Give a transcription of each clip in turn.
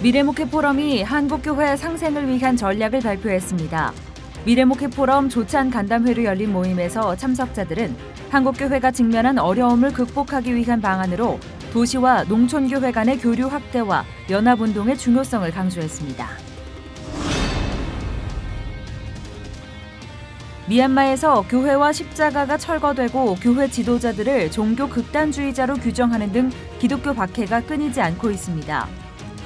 미래목회 포럼이 한국교회 상생을 위한 전략을 발표했습니다. 미래목회 포럼 조찬 간담회로 열린 모임에서 참석자들은 한국교회가 직면한 어려움을 극복하기 위한 방안으로 도시와 농촌교회 간의 교류 확대와 연합운동의 중요성을 강조했습니다. 미얀마에서 교회와 십자가가 철거되고 교회 지도자들을 종교 극단주의자로 규정하는 등 기독교 박해가 끊이지 않고 있습니다.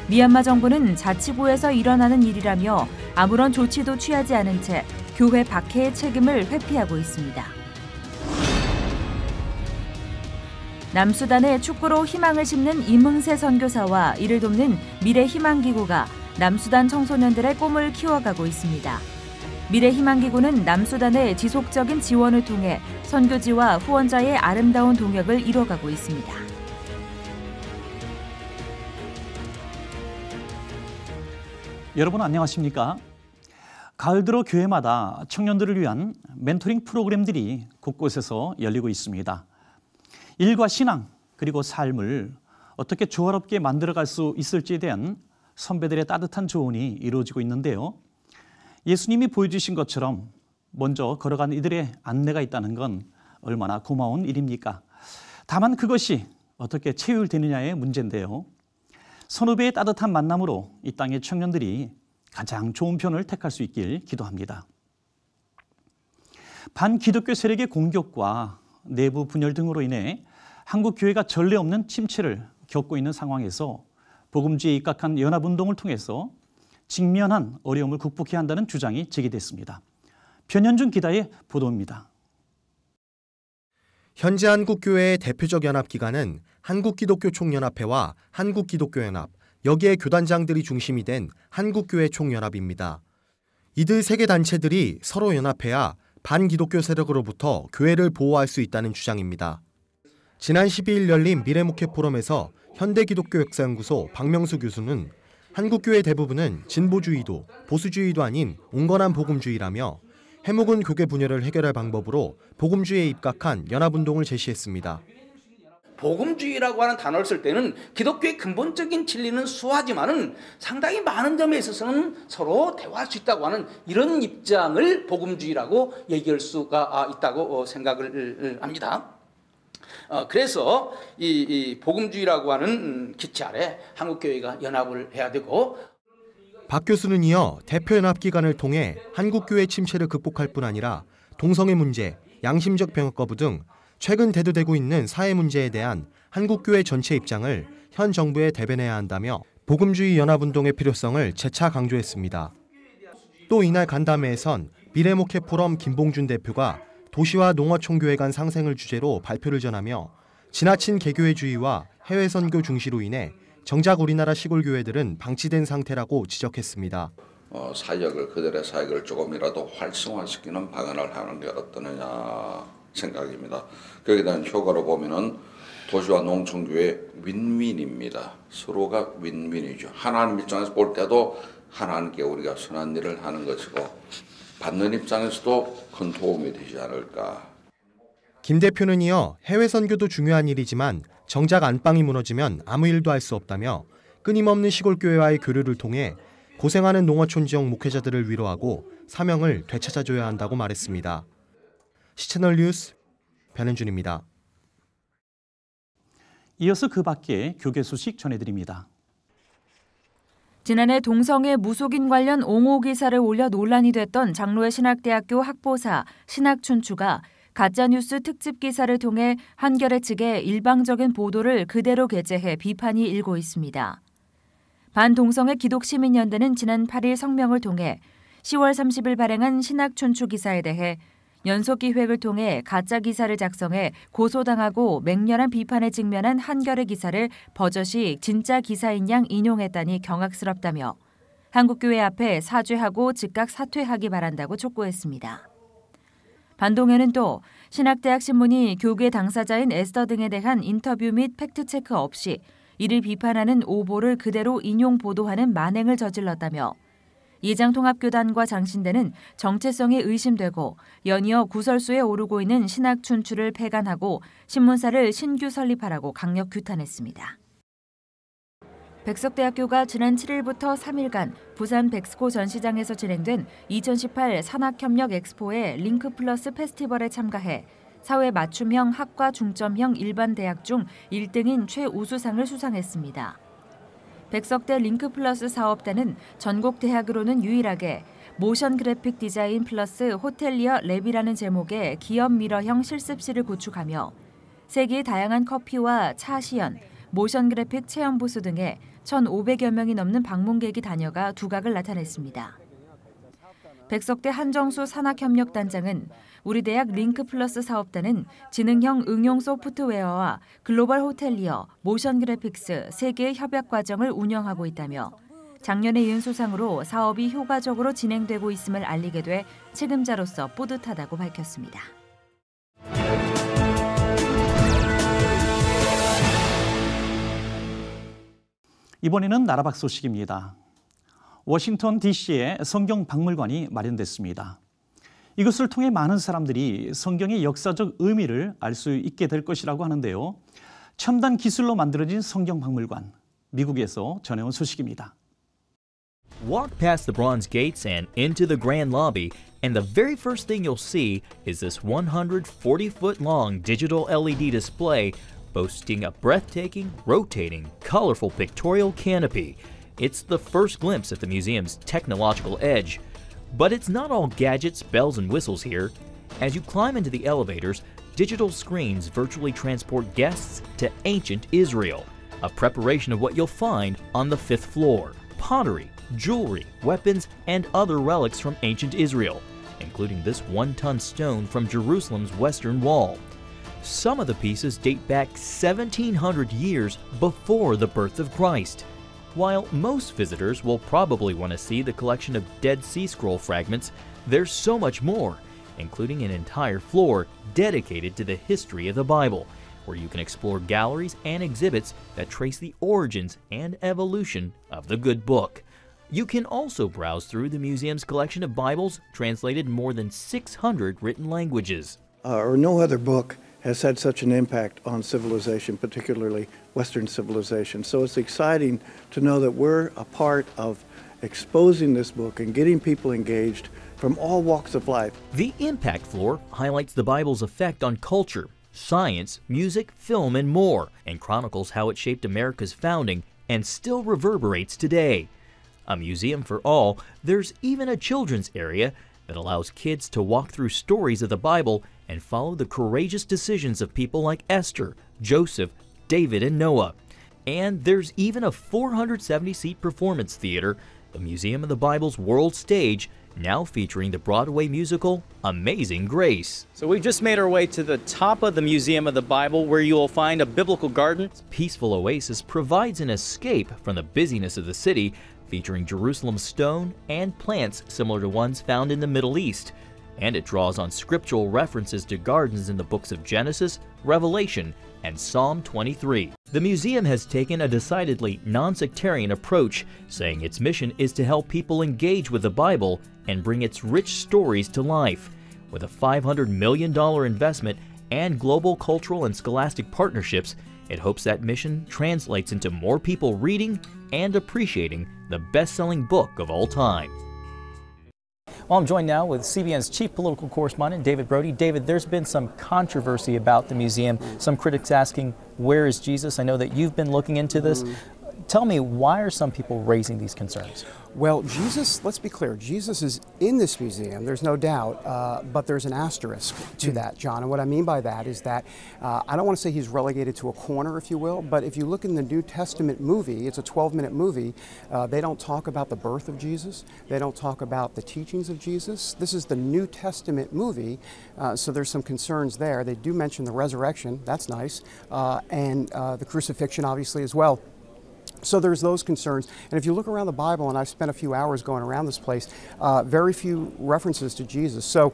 미얀마 정부는 자치구에서 일어나는 일이라며 아무런 조치도 취하지 않은 채 교회 박해의 책임을 회피하고 있습니다. 남수단에 축구로 희망을 심는 이문세 선교사와 이를 돕는 미래희망기구가 남수단 청소년들의 꿈을 키워가고 있습니다. 미래희망기구는 남수단의 지속적인 지원을 통해 선교지와 후원자의 아름다운 동역을 이뤄가고 있습니다. 여러분 안녕하십니까? 가을 들어 교회마다 청년들을 위한 멘토링 프로그램들이 곳곳에서 열리고 있습니다. 일과 신앙 그리고 삶을 어떻게 조화롭게 만들어갈 수 있을지에 대한 선배들의 따뜻한 조언이 이루어지고 있는데요. 예수님이 보여주신 것처럼 먼저 걸어간 이들의 안내가 있다는 건 얼마나 고마운 일입니까? 다만 그것이 어떻게 체휼되느냐의 문제인데요. 선후배의 따뜻한 만남으로 이 땅의 청년들이 가장 좋은 편을 택할 수 있길 기도합니다. 반기독교 세력의 공격과 내부 분열 등으로 인해 한국 교회가 전례 없는 침체를 겪고 있는 상황에서 복음주의에 입각한 연합운동을 통해서 직면한 어려움을 극복해야 한다는 주장이 제기됐습니다. 변현준 기자의 보도입니다. 현재 한국교회의 대표적 연합기관은 한국기독교총연합회와 한국기독교연합, 여기에 교단장들이 중심이 된 한국교회 총연합입니다. 이들 세 개 단체들이 서로 연합해야 반기독교 세력으로부터 교회를 보호할 수 있다는 주장입니다. 지난 12일 열린 미래목회 포럼에서 현대기독교역사연구소 박명수 교수는 한국교회 대부분은 진보주의도 보수주의도 아닌 온건한 복음주의라며 해묵은 교계 분열을 해결할 방법으로 복음주의에 입각한 연합운동을 제시했습니다. 복음주의라고 하는 단어를 쓸 때는 기독교의 근본적인 진리는 수하지만은 상당히 많은 점에 있어서는 서로 대화할 수 있다고 하는 이런 입장을 복음주의라고 얘기할 수가 있다고 생각을 합니다. 그래서 이 복음주의라고 하는 기치 아래 한국교회가 연합을 해야 되고, 박 교수는 이어 대표연합기관을 통해 한국교회 침체를 극복할 뿐 아니라 동성애 문제, 양심적 병역 거부 등 최근 대두되고 있는 사회 문제에 대한 한국교회 전체 입장을 현 정부에 대변해야 한다며 복음주의 연합운동의 필요성을 재차 강조했습니다. 또 이날 간담회에선 미래목회 포럼 김봉준 대표가 도시와 농어촌교회 간 상생을 주제로 발표를 전하며 지나친 개교회주의와 해외 선교 중시로 인해 정작 우리나라 시골 교회들은 방치된 상태라고 지적했습니다. 사역을 그들의 사역을 조금이라도 활성화시키는 방안을 하는 게 어떠느냐 생각입니다. 거기에 대한 효과로 보면은 도시와 농촌교회 윈윈입니다. 서로가 윈윈이죠. 하나님 입장에서 볼 때도 하나님께 우리가 선한 일을 하는 것이고 받는 입장에서도 큰 도움이 되지 않을까. 김 대표는 이어 해외 선교도 중요한 일이지만 정작 안방이 무너지면 아무 일도 할 수 없다며 끊임없는 시골교회와의 교류를 통해 고생하는 농어촌 지역 목회자들을 위로하고 사명을 되찾아줘야 한다고 말했습니다. 시채널 뉴스 변현준입니다. 이어서 그 밖에 교계 소식 전해드립니다. 지난해 동성애 무속인 관련 옹호 기사를 올려 논란이 됐던 장로회 신학대학교 학보사 신학춘추가 가짜뉴스 특집 기사를 통해 한겨레 측의 일방적인 보도를 그대로 게재해 비판이 일고 있습니다. 반동성애 기독시민연대는 지난 8일 성명을 통해 10월 30일 발행한 신학춘추 기사에 대해 연속기획을 통해 가짜 기사를 작성해 고소당하고 맹렬한 비판에 직면한 한겨레 기사를 버젓이 진짜 기사인 양 인용했다니 경악스럽다며 한국교회 앞에 사죄하고 즉각 사퇴하기 바란다고 촉구했습니다. 반동회는 또 신학대학 신문이 교계 당사자인 에스더 등에 대한 인터뷰 및 팩트체크 없이 이를 비판하는 오보를 그대로 인용 보도하는 만행을 저질렀다며 이장통합교단과 장신대는 정체성이 의심되고 연이어 구설수에 오르고 있는 신학춘추를 폐간하고 신문사를 신규 설립하라고 강력 규탄했습니다. 백석대학교가 지난 7일부터 3일간 부산 백스코 전시장에서 진행된 2018 산학협력 엑스포의 링크 플러스 페스티벌에 참가해 사회 맞춤형 학과 중점형 일반 대학 중 1등인 최우수상을 수상했습니다. 백석대 링크 플러스 사업단은 전국 대학으로는 유일하게 모션 그래픽 디자인 플러스 호텔리어 랩이라는 제목의 기업 미러형 실습실을 구축하며 세계의 다양한 커피와 차 시연, 모션 그래픽 체험 부스 등에 1,500여 명이 넘는 방문객이 다녀가 두각을 나타냈습니다. 백석대 한정수 산학협력단장은 우리 대학 링크 플러스 사업단은 지능형 응용 소프트웨어와 글로벌 호텔리어, 모션 그래픽스 3개의 협약 과정을 운영하고 있다며 작년에 이은 수상으로 사업이 효과적으로 진행되고 있음을 알리게 돼 책임자로서 뿌듯하다고 밝혔습니다. 이번에는 나라 밖 소식입니다. 워싱턴 DC에 성경 박물관이 마련됐습니다. 이것을 통해 많은 사람들이 성경의 역사적 의미를 알 수 있게 될 것이라고 하는데요. 첨단 기술로 만들어진 성경 박물관, 미국에서 전해온 소식입니다. Walk past the bronze gates and into the grand lobby, and the very first thing you'll see is this 140-foot-long digital LED display boasting a breathtaking, rotating, colorful pictorial canopy. It's the first glimpse at the museum's technological edge. But it's not all gadgets, bells, and whistles here. As you climb into the elevators, digital screens virtually transport guests to ancient Israel, a preparation of what you'll find on the 5th floor. Pottery, jewelry, weapons, and other relics from ancient Israel, including this 1-ton stone from Jerusalem's western wall. Some of the pieces date back 1,700 years before the birth of Christ. While most visitors will probably want to see the collection of Dead Sea Scroll fragments, there's so much more, including an entire floor dedicated to the history of the Bible, where you can explore galleries and exhibits that trace the origins and evolution of the good book. You can also browse through the museum's collection of Bibles translated in more than 600 written languages. No other book has had such an impact on civilization, particularly Western civilization. So it's exciting to know that we're a part of exposing this book and getting people engaged from all walks of life. The Impact Floor highlights the Bible's effect on culture, science, music, film, and more, and chronicles how it shaped America's founding and still reverberates today. A museum for all, there's even a children's area that allows kids to walk through stories of the Bible and follow the courageous decisions of people like Esther, Joseph, David, and Noah. And there's even a 470-seat performance theater, the Museum of the Bible's World Stage, now featuring the Broadway musical Amazing Grace. So we've just made our way to the top of the Museum of the Bible, where you will find a biblical garden. Peaceful oasis provides an escape from the busyness of the city, featuring Jerusalem stone and plants similar to ones found in the Middle East. And it draws on scriptural references to gardens in the books of Genesis, Revelation, and Psalm 23. The museum has taken a decidedly non-sectarian approach, saying its mission is to help people engage with the Bible and bring its rich stories to life. With a $500 million investment and global cultural and scholastic partnerships, it hopes that mission translates into more people reading and appreciating the best-selling book of all time. Well, I'm joined now with CBN's chief political correspondent, David Brody. David, there's been some controversy about the museum. Some critics asking, where is Jesus? I know that you've been looking into this. Tell me, why are some people raising these concerns? Well, Jesus, let's be clear, Jesus is in this museum, there's no doubt, but there's an asterisk to that, John. And what I mean by that is that I don't want to say he's relegated to a corner, if you will, but if you look in the New Testament movie, it's a 12-minute movie, they don't talk about the birth of Jesus, they don't talk about the teachings of Jesus. This is the New Testament movie, so there's some concerns there. They do mention the resurrection, that's nice, and the crucifixion, obviously, as well. So there's those concerns. And if you look around the Bible, and I've spent a few hours going around this place, very few references to Jesus. So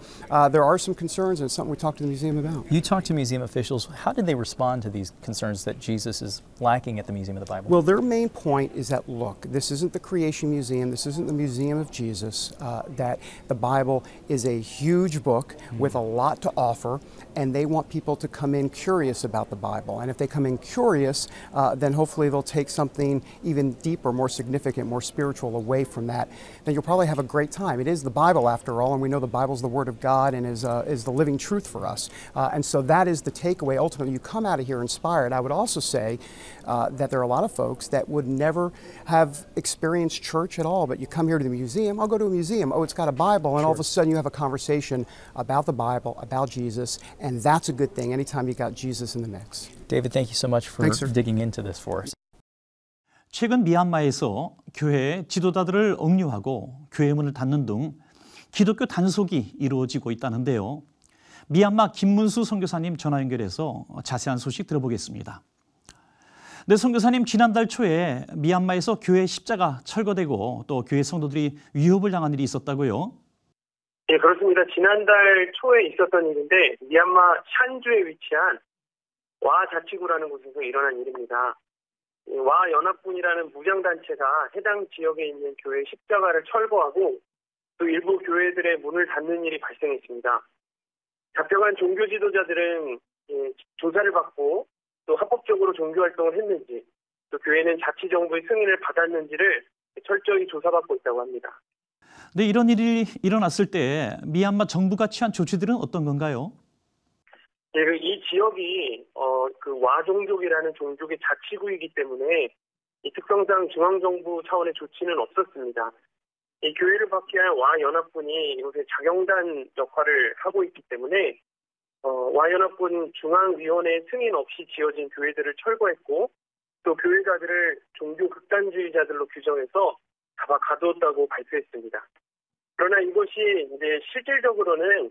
there are some concerns, and it's something we talked to the museum about. You talked to museum officials. How did they respond to these concerns that Jesus is lacking at the Museum of the Bible? Well, their main point is that, look, this isn't the Creation Museum, this isn't the Museum of Jesus, that the Bible is a huge book with a lot to offer, and they want people to come in curious about the Bible. And if they come in curious, then hopefully they'll take something something even deeper, more significant, more spiritual away from that, then you'll probably have a great time. It is the Bible after all, and we know the Bible's the Word of God and is the living truth for us. And so that is the takeaway. Ultimately, you come out of here inspired. I would also say that there are a lot of folks that would never have experienced church at all, but you come here to the museum, I'll go to a museum, oh, it's got a Bible, and all of a sudden you have a conversation about the Bible, about Jesus, and that's a good thing anytime you got Jesus in the mix. David, thank you so much for digging into this for us. 최근 미얀마에서 교회 지도자들을 억류하고 교회 문을 닫는 등 기독교 단속이 이루어지고 있다는데요. 미얀마 김문수 선교사님 전화 연결해서 자세한 소식 들어보겠습니다. 네, 선교사님, 지난달 초에 미얀마에서 교회 십자가 철거되고 또 교회 성도들이 위협을 당한 일이 있었다고요? 네, 그렇습니다. 지난달 초에 있었던 일인데 미얀마 샨주에 위치한 와 자치구라는 곳에서 일어난 일입니다. 와 연합군이라는 무장단체가 해당 지역에 있는 교회 십자가를 철거하고 또 일부 교회들의 문을 닫는 일이 발생했습니다. 잡혀간 종교 지도자들은 조사를 받고 또 합법적으로 종교활동을 했는지 또 교회는 자치정부의 승인을 받았는지를 철저히 조사받고 있다고 합니다. 네, 이런 일이 일어났을 때 미얀마 정부가 취한 조치들은 어떤 건가요? 네, 이 지역이 그 와종족이라는 종족의 자치구이기 때문에 이 특성상 중앙정부 차원의 조치는 없었습니다. 이 교회를 박해한 와 연합군이 이곳에 자경단 역할을 하고 있기 때문에 와 연합군 중앙위원회 승인 없이 지어진 교회들을 철거했고 또 교회가들을 종교 극단주의자들로 규정해서 잡아 가두었다고 발표했습니다. 그러나 이것이 이제 실질적으로는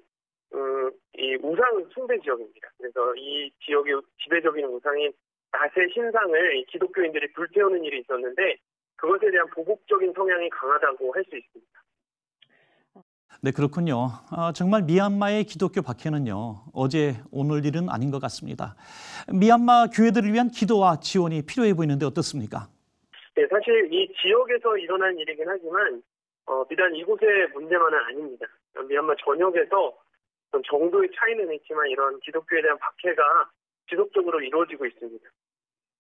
이 우상 숭배 지역입니다. 그래서 이 지역의 지배적인 우상인 나세 신상을 기독교인들이 불태우는 일이 있었는데 그것에 대한 보복적인 성향이 강하다고 할 수 있습니다. 네, 그렇군요. 정말 미얀마의 기독교 박해는요, 어제 오늘 일은 아닌 것 같습니다. 미얀마 교회들을 위한 기도와 지원이 필요해 보이는데 어떻습니까? 네, 사실 이 지역에서 일어난 일이긴 하지만 비단 이곳의 문제만은 아닙니다. 미얀마 전역에서 정도의 차이는 있지만 이런 기독교에 대한 박해가 지속적으로 이루어지고 있습니다.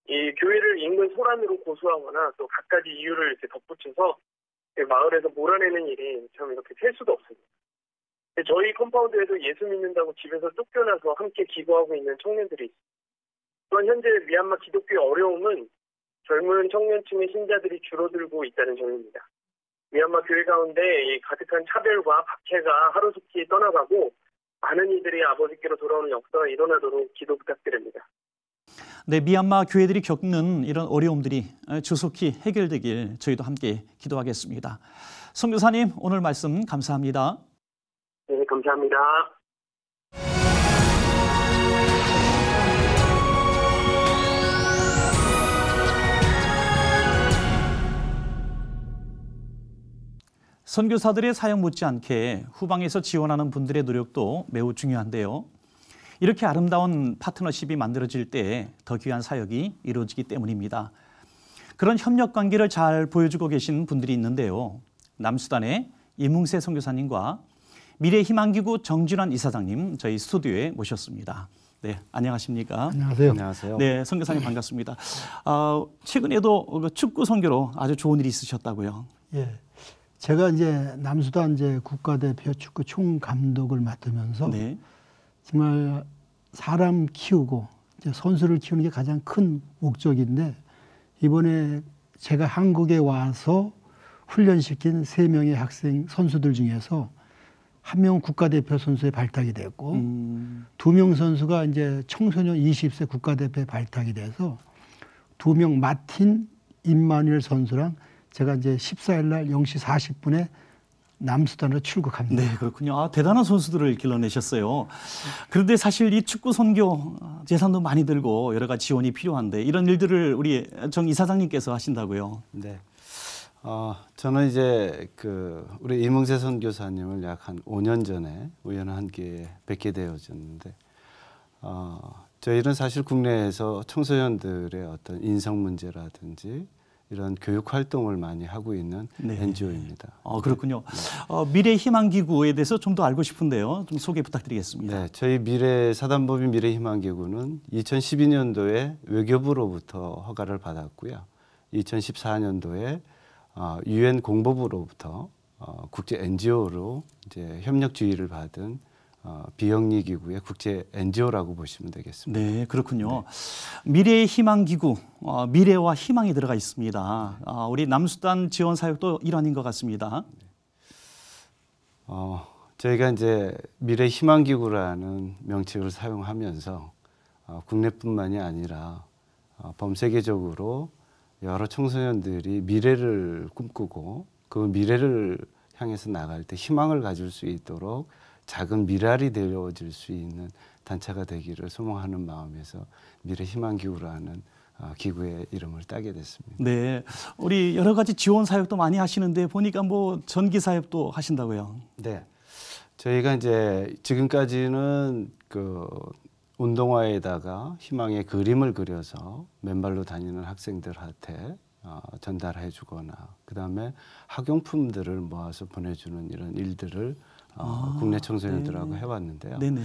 이 교회를 인근 소란으로 고소하거나 또 갖가지 이유를 이렇게 덧붙여서 마을에서 몰아내는 일이 참 이렇게 셀 수도 없습니다. 저희 컴파운드에도 예수 믿는다고 집에서 쫓겨나서 함께 기도하고 있는 청년들이 있습니다. 또한 현재 미얀마 기독교의 어려움은 젊은 청년층의 신자들이 줄어들고 있다는 점입니다. 미얀마 교회 가운데 이 가득한 차별과 박해가 하루속히 떠나가고 많은 이들이 아버지께로 돌아오는 역사가 일어나도록 기도 부탁드립니다. 네, 미얀마 교회들이 겪는 이런 어려움들이 조속히 해결되길 저희도 함께 기도하겠습니다. 선교사님, 오늘 말씀 감사합니다. 네, 감사합니다. 선교사들의 사역 못지않게 후방에서 지원하는 분들의 노력도 매우 중요한데요. 이렇게 아름다운 파트너십이 만들어질 때 더 귀한 사역이 이루어지기 때문입니다. 그런 협력 관계를 잘 보여주고 계신 분들이 있는데요. 남수단의 이문세 선교사님과 미래희망기구 정진환 이사장님 저희 스튜디오에 모셨습니다. 네, 안녕하십니까? 안녕하세요. 안녕하세요. 네, 선교사님 반갑습니다. 최근에도 축구 선교로 아주 좋은 일이 있으셨다고요? 예, 제가 이제 남수단 이제 국가대표 축구 총감독을 맡으면서 네. 정말 사람 키우고 이제 선수를 키우는 게 가장 큰 목적인데 이번에 제가 한국에 와서 훈련시킨 3명의 학생 선수들 중에서 1명 국가대표 선수에 발탁이 됐고 2명 선수가 이제 청소년 20세 국가대표에 발탁이 돼서 2명 마틴 임마누엘 선수랑 제가 이제 14일 날 0시 40분에 남수단으로 출국합니다. 네, 그렇군요. 대단한 선수들을 길러내셨어요. 그런데 사실 이 축구 선교 재산도 많이 들고 여러 가지 지원이 필요한데 이런 일들을 우리 정 이사장님께서 하신다고요? 네. 저는 이제 우리 이문세 선교사님을 약 한 5년 전에 우연한 기회에 뵙게 되어졌는데 저희는 사실 국내에서 청소년들의 어떤 인성 문제라든지 이런 교육 활동을 많이 하고 있는 네. NGO입니다. 그렇군요. 미래희망기구에 대해서 좀 더 알고 싶은데요. 좀 소개 부탁드리겠습니다. 네, 저희 사단법인 미래희망기구는 2012년도에 외교부로부터 허가를 받았고요. 2014년도에 UN 공보부로부터 국제 NGO로 이제 협력 지위를 받은 비영리 기구의 국제 NGO라고 보시면 되겠습니다. 네, 그렇군요. 네. 미래의 희망 기구, 미래와 희망이 들어가 있습니다. 우리 남수단 지원 사역도 일환인 것 같습니다. 저희가 이제 미래 희망 기구라는 명칭을 사용하면서 국내뿐만이 아니라 범세계적으로 여러 청소년들이 미래를 꿈꾸고 그 미래를 향해서 나갈 때 희망을 가질 수 있도록 작은 미랄이 되어질 수 있는 단체가 되기를 소망하는 마음에서 미래 희망 기구라는 기구의 이름을 따게 됐습니다. 네, 우리 여러 가지 지원 사역도 많이 하시는데 보니까 뭐 전기 사역도 하신다고요? 네, 저희가 이제 지금까지는 그 운동화에다가 희망의 그림을 그려서 맨발로 다니는 학생들한테 전달해 주거나 그다음에 학용품들을 모아서 보내주는 이런 일들을 국내 청소년들하고 네. 해왔는데요. 네네.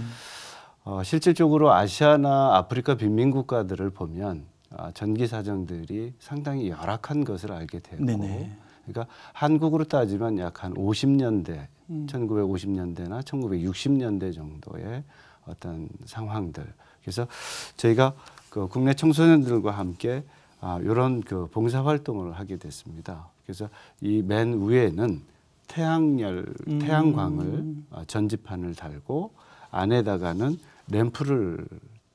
실질적으로 아시아나 아프리카 빈민국가들을 보면 전기 사정들이 상당히 열악한 것을 알게 되었고 네네. 그러니까 한국으로 따지면 약 한 50년대, 1950년대나 1960년대 정도의 어떤 상황들. 그래서 저희가 그 국내 청소년들과 함께 이런 그 봉사 활동을 하게 됐습니다. 그래서 이 맨 위에는 태양광을 전지판을 달고 안에다가는 램프를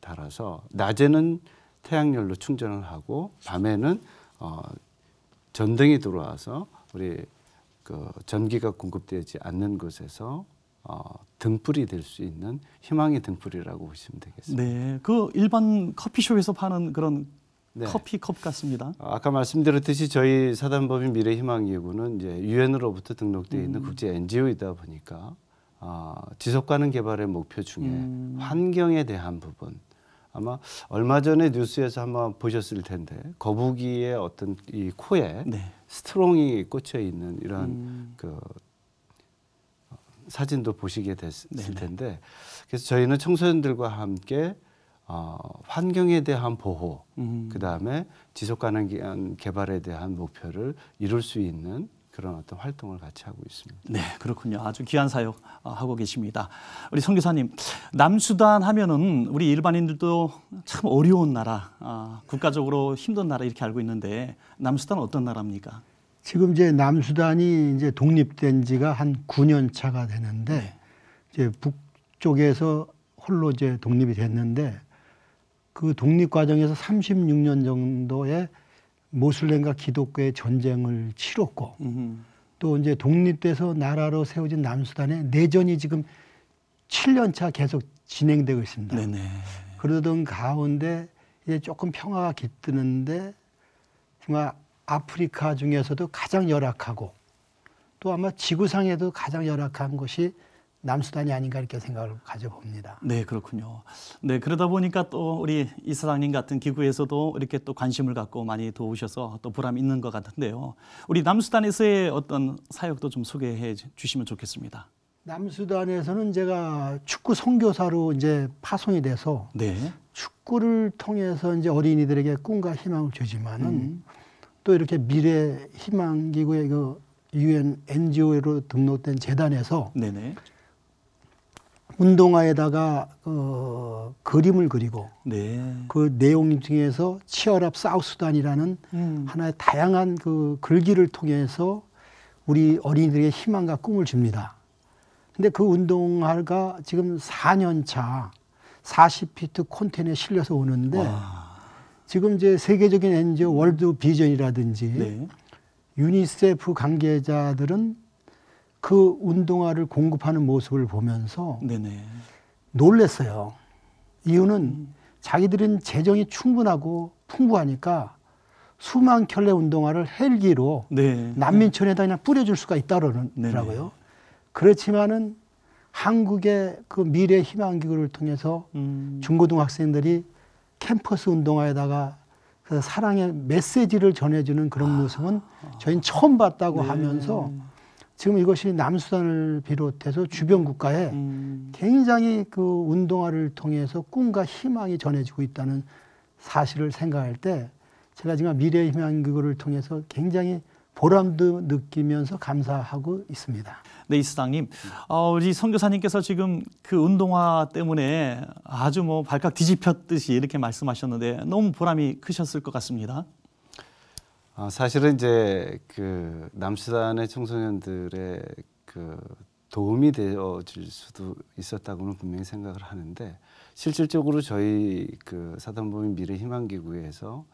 달아서 낮에는 태양열로 충전을 하고 밤에는 전등이 들어와서 우리 그 전기가 공급되지 않는 곳에서 등불이 될 수 있는 희망의 등불이라고 보시면 되겠습니다. 네, 그 일반 커피숍에서 파는 그런 네. 커피컵 같습니다. 아까 말씀드렸듯이 저희 사단법인 미래희망기구는 이제 유엔으로부터 등록되어 있는 국제 NGO이다 보니까 지속 가능 개발의 목표 중에 환경에 대한 부분 아마 얼마 전에 뉴스에서 한번 보셨을 텐데 거북이의 어떤 이 코에 네. 스트롱이 꽂혀 있는 이런 그 사진도 보시게 됐을 네네. 텐데 그래서 저희는 청소년들과 함께 환경에 대한 보호, 그 다음에 지속 가능한 개발에 대한 목표를 이룰 수 있는 그런 어떤 활동을 같이 하고 있습니다. 네, 그렇군요. 아주 귀한 사역 하고 계십니다. 우리 선교사님, 남수단 하면은 우리 일반인들도 참 어려운 나라, 국가적으로 힘든 나라 이렇게 알고 있는데 남수단 어떤 나라입니까? 지금 이제 남수단이 이제 독립된 지가 한 9년 차가 되는데 네. 이제 북쪽에서 홀로 이제 독립이 됐는데. 그 독립 과정에서 36년 정도의 모슬렘과 기독교의 전쟁을 치렀고 또 이제 독립돼서 나라로 세워진 남수단의 내전이 지금 7년 차 계속 진행되고 있습니다. 네네. 그러던 가운데 이제 조금 평화가 깃드는데 정말 아프리카 중에서도 가장 열악하고 또 아마 지구상에도 가장 열악한 곳이 남수단이 아닌가 이렇게 생각을 가져봅니다. 네, 그렇군요. 네, 그러다 보니까 또 우리 이사장님 같은 기구에서도 이렇게 또 관심을 갖고 많이 도우셔서 또 보람이 있는 것 같은데요. 우리 남수단에서의 어떤 사역도 좀 소개해 주시면 좋겠습니다. 남수단에서는 제가 축구 선교사로 이제 파송이 돼서 네. 축구를 통해서 이제 어린이들에게 꿈과 희망을 주지만은 또 이렇게 미래 희망 기구의 그 UN NGO로 등록된 재단에서 네네. 운동화에다가 그림을 그리고 네. 그 내용 중에서 치얼업 사우스수단이라는 하나의 다양한 그 글귀를 통해서 우리 어린이들에게 희망과 꿈을 줍니다. 근데 그 운동화가 지금 4년 차 40피트 콘테이너에 실려서 오는데 와. 지금 이제 세계적인 NGO 월드 비전이라든지 네. 유니세프 관계자들은 그 운동화를 공급하는 모습을 보면서 네네. 놀랐어요. 이유는 자기들은 재정이 충분하고 풍부하니까 수만 켤레 운동화를 헬기로 네. 난민촌에다 그냥 뿌려줄 수가 있다더라고요. 그렇지만은 한국의 그 미래 희망기구를 통해서 중고등학생들이 캠퍼스 운동화에다가 그 사랑의 메시지를 전해주는 그런 모습은 저희는 처음 봤다고 네. 하면서 지금 이것이 남수단을 비롯해서 주변 국가에 굉장히 그 운동화를 통해서 꿈과 희망이 전해지고 있다는 사실을 생각할 때 제가 지금 미래희망기구를 통해서 굉장히 보람도 느끼면서 감사하고 있습니다. 네, 이수장님, 우리 선교사님께서 지금 그 운동화 때문에 아주 뭐 발칵 뒤집혔듯이 이렇게 말씀하셨는데 너무 보람이 크셨을 것 같습니다. 사실은 이제 그 남수단의 청소년들의 그 도움이 되어질 수도 있었다고는 분명히 생각을 하는데, 실질적으로 저희 그 사단법인 미래희망기구에서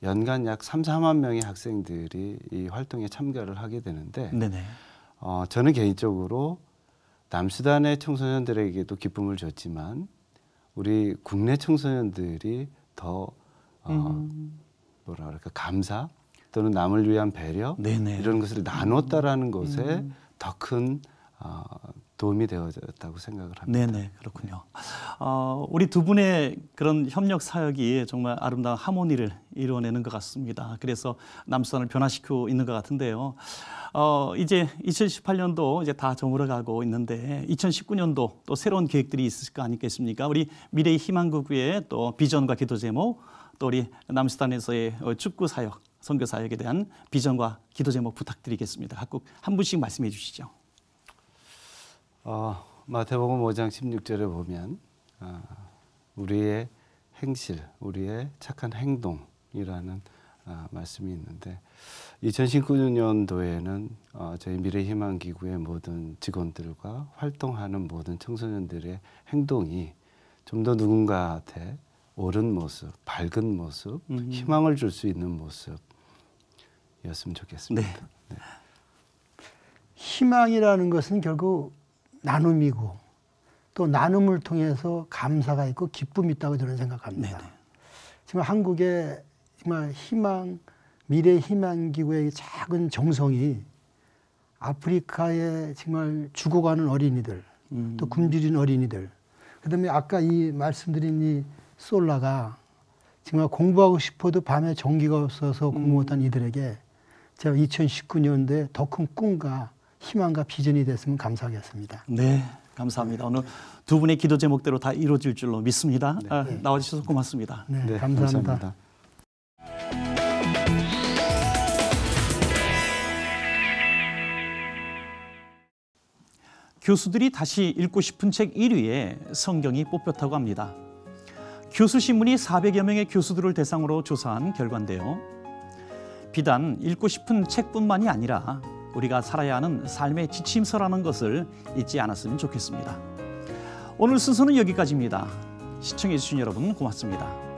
연간 약 4만 명의 학생들이 이 활동에 참가를 하게 되는데, 네네. 저는 개인적으로 남수단의 청소년들에게도 기쁨을 줬지만 우리 국내 청소년들이 더 뭐라 그럴까, 감사 또는 남을 위한 배려, 네네. 이런 것을 나눴다라는 것에 더 큰 도움이 되어졌다고 생각을 합니다. 네네, 그렇군요. 우리 두 분의 그런 협력 사역이 정말 아름다운 하모니를 이루어내는 것 같습니다. 그래서 남수단을 변화시키고 있는 것 같은데요. 이제 2018년도 이제 다 저물어가고 있는데 2019년도 또 새로운 계획들이 있을 거 아니겠습니까? 우리 미래의 희망구구의 또 비전과 기도 제목, 또 우리 남수단에서의 축구 사역, 선교 사역에 대한 비전과 기도 제목 부탁드리겠습니다. 각국 한 분씩 말씀해 주시죠. 마태복음 5장 16절에 보면 우리의 행실, 우리의 착한 행동이라는 말씀이 있는데, 2019년도에는 저희 미래희망기구의 모든 직원들과 활동하는 모든 청소년들의 행동이 좀 더 누군가한테 옳은 모습, 밝은 모습, 희망을 줄 수 있는 모습이었으면 좋겠습니다. 네. 네. 희망이라는 것은 결국 나눔이고, 또 나눔을 통해서 감사가 있고 기쁨이 있다고 저는 생각합니다. 네네. 지금 한국의 정말 미래희망기구의 작은 정성이 아프리카에 정말 죽어가는 어린이들, 또 굶주린 어린이들, 그다음에 아까 이 말씀드린 이 솔라가 정말 공부하고 싶어도 밤에 전기가 없어서 공부 못한 이들에게 제가 2019년도에 더 큰 꿈과 희망과 비전이 됐으면 감사하겠습니다. 네, 감사합니다. 오늘 두 분의 기도 제목대로 다 이루어질 줄로 믿습니다. 네. 나와주셔서 고맙습니다. 네, 감사합니다. 감사합니다. 교수들이 다시 읽고 싶은 책 1위에 성경이 뽑혔다고 합니다. 교수신문이 400여 명의 교수들을 대상으로 조사한 결과인데요. 비단 읽고 싶은 책뿐만이 아니라 우리가 살아야 하는 삶의 지침서라는 것을 잊지 않았으면 좋겠습니다. 오늘 순서는 여기까지입니다. 시청해 주신 여러분 고맙습니다.